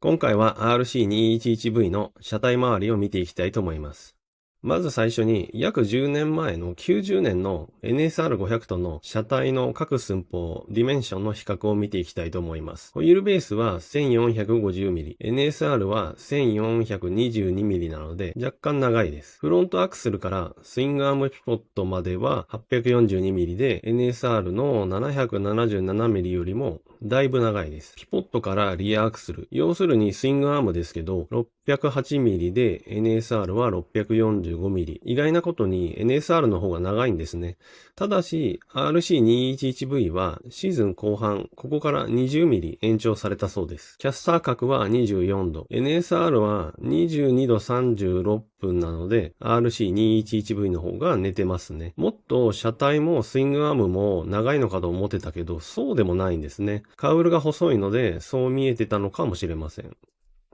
今回は RC211V の車体周りを見ていきたいと思います。まず最初に約10年前の90年の NSR500 との車体の各寸法、ディメンションの比較を見ていきたいと思います。ホイールベースは 1450mm、NSR は 1422mm なので若干長いです。フロントアクセルからスイングアームピポットまでは 842mm で NSR の 777mm よりもだいぶ長いです。ピポットからリアアクセル。要するにスイングアームですけど、608mm で NSR は 645mm。意外なことに NSR の方が長いんですね。ただし RC211V はシーズン後半、ここから 20mm 延長されたそうです。キャスター角は24度。NSR は22度36分なので RC211V の方が寝てますね。もっと車体もスイングアームも長いのかと思ってたけど、そうでもないんですね。カウルが細いので、そう見えてたのかもしれません。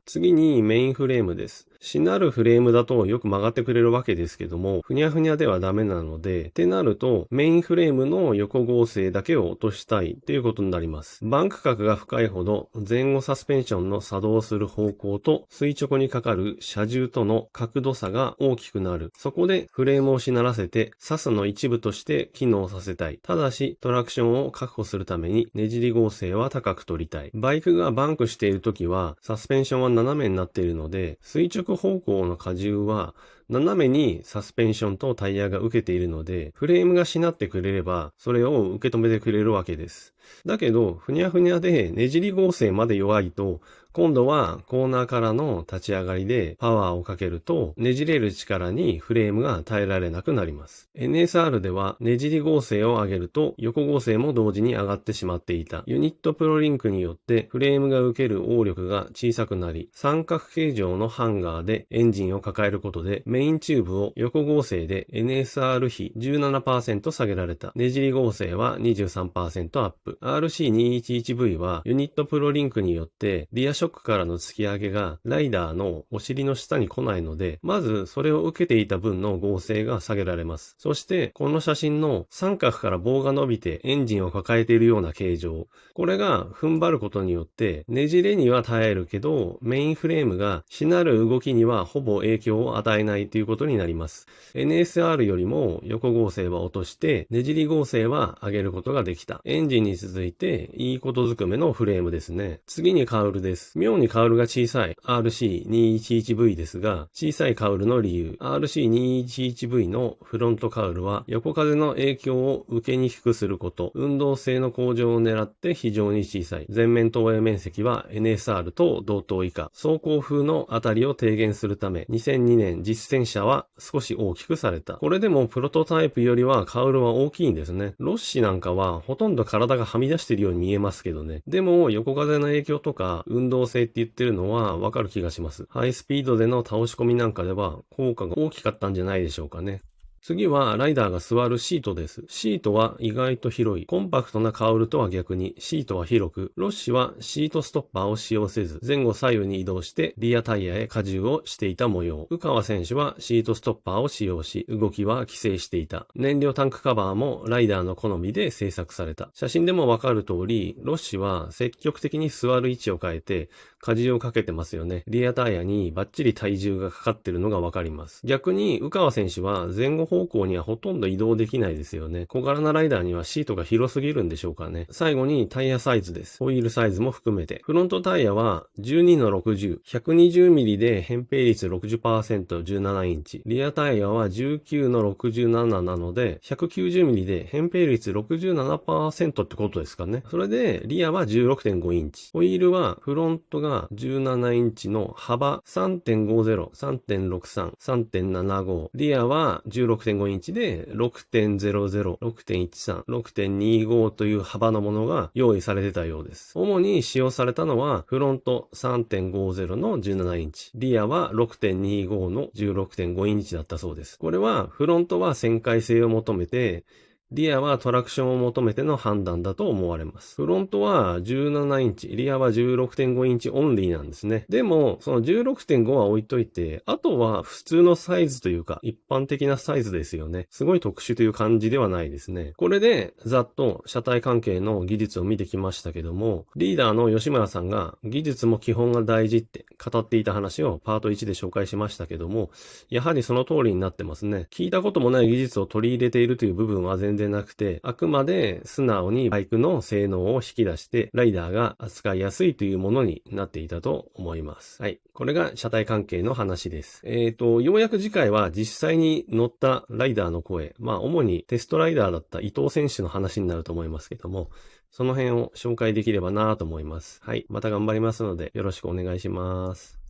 次にメインフレームです。しなるフレームだとよく曲がってくれるわけですけども、ふにゃふにゃではダメなので、ってなるとメインフレームの横合成だけを落としたいということになります。バンク角が深いほど前後サスペンションの作動する方向と垂直にかかる車重との角度差が大きくなる。そこでフレームをしならせてサスの一部として機能させたい。ただしトラクションを確保するためにねじり合成は高く取りたい。バイクがバンクしているときはサスペンションは斜めになっているので、垂直方向の荷重は斜めにサスペンションとタイヤが受けているので、フレームがしなってくれれば、それを受け止めてくれるわけです。だけど、ふにゃふにゃでねじり合成まで弱いと、今度はコーナーからの立ち上がりでパワーをかけると、ねじれる力にフレームが耐えられなくなります。NSR ではねじり合成を上げると横合成も同時に上がってしまっていた。ユニットプロリンクによってフレームが受ける応力が小さくなり、三角形状のハンガーでエンジンを抱えることでメインチューブを横合成で NSR 比 17% 下げられた。ねじり合成は 23% アップ。RC211V はユニットプロリンクによってリアショックからの突き上げがライダーのお尻の下に来ないので、まずそれを受けていた分の合成が下げられます。そしてこの写真の三角から棒が伸びてエンジンを抱えているような形状。これが踏ん張ることによってねじれには耐えるけど、メインフレームがしなる動きにはほぼ影響を与えないということになります。NSR よりも横合成は落としてねじり合成は上げることができた。エンジンに続いていいことずくめのフレームですね。次にカウルです。妙にカウルが小さい RC211V ですが、小さいカウルの理由。RC211V のフロントカウルは横風の影響を受けにくくすること、運動性の向上を狙って非常に小さい。前面投影面積は NSR と同等以下。走行風のあたりを低減するため、2002年実践車は少し大きくされた。これでもプロトタイプよりはカウルは大きいんですね。ロッシなんかはほとんど体がはみ出しているように見えますけどね。でも横風の影響とか運動性って言ってるのはわかる気がします。ハイスピードでの倒し込みなんかでは効果が大きかったんじゃないでしょうかね。次はライダーが座るシートです。シートは意外と広い。コンパクトなカウルとは逆にシートは広く、ロッシはシートストッパーを使用せず、前後左右に移動してリアタイヤへ荷重をしていた模様。宇川選手はシートストッパーを使用し、動きは規制していた。燃料タンクカバーもライダーの好みで製作された。写真でもわかる通り、ロッシは積極的に座る位置を変えて、荷重をかけてますよね。リアタイヤにバッチリ体重がかかってるのがわかります。逆に宇川選手は前後方向にはほとんど移動できないですよね。小柄なライダーにはシートが広すぎるんでしょうかね。最後にタイヤサイズです。ホイールサイズも含めて。フロントタイヤは12の60、120mm で扁平率 60% 17インチ。リアタイヤは19の67なので 190mm で扁平率 67% ってことですかね。それでリアは 16.5 インチ。ホイールはフロントが17インチの幅 3.50、3.63、3.75。リアは 16.5 インチで 6.00、6.13、6.25という幅のものが用意されてたようです。主に使用されたのはフロント 3.50 の17インチ。リアは 6.25 の 16.5 インチだったそうです。これはフロントは旋回性を求めてリアはトラクションを求めての判断だと思われます。フロントは17インチ、リアは 16.5 インチオンリーなんですね。でも、その 16.5 は置いといて、あとは普通のサイズというか、一般的なサイズですよね。すごい特殊という感じではないですね。これで、ざっと車体関係の技術を見てきましたけども、リーダーの吉村さんが技術も基本が大事って語っていた話をパート1で紹介しましたけども、やはりその通りになってますね。聞いたこともない技術を取り入れているという部分は全然なくて、あくまで素直にバイクの性能を引き出して、ライダーが扱いやすいというものになっていたと思います。はい。これが車体関係の話です。ようやく次回は実際に乗ったライダーの声、主にテストライダーだった伊藤選手の話になると思いますけども、その辺を紹介できればなと思います。はい。また頑張りますのでよろしくお願いします。